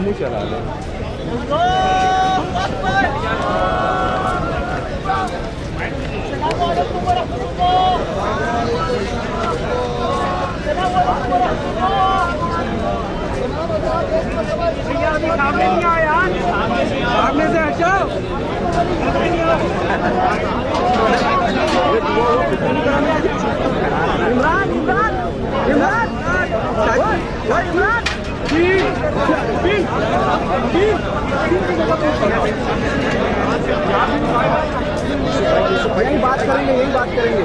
हम चला लें। सामने नहीं आया, सामने से हटाओ। इमरान इमरान इमरान इमरान यही बात करेंगे, यही बात करेंगे।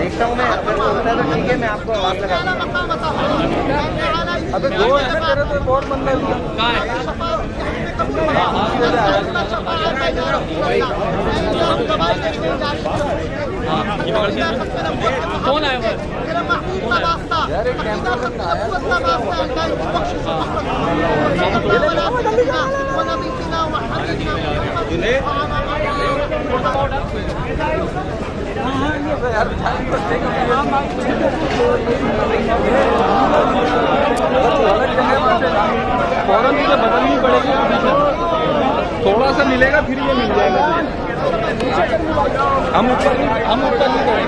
देखता हूँ मैं, अगर होता है तो ठीक है, मैं आपको आवाज लगा। अबे दो है ना तेरे, तो बहुत मन लग कौन आया यार, एक कैमरा में आया। फौरन मुझे बदलनी पड़ेगी, थोड़ा सा मिलेगा फिर ये मिल जाएगा। हम ऊपर नहीं करेंगे भाई।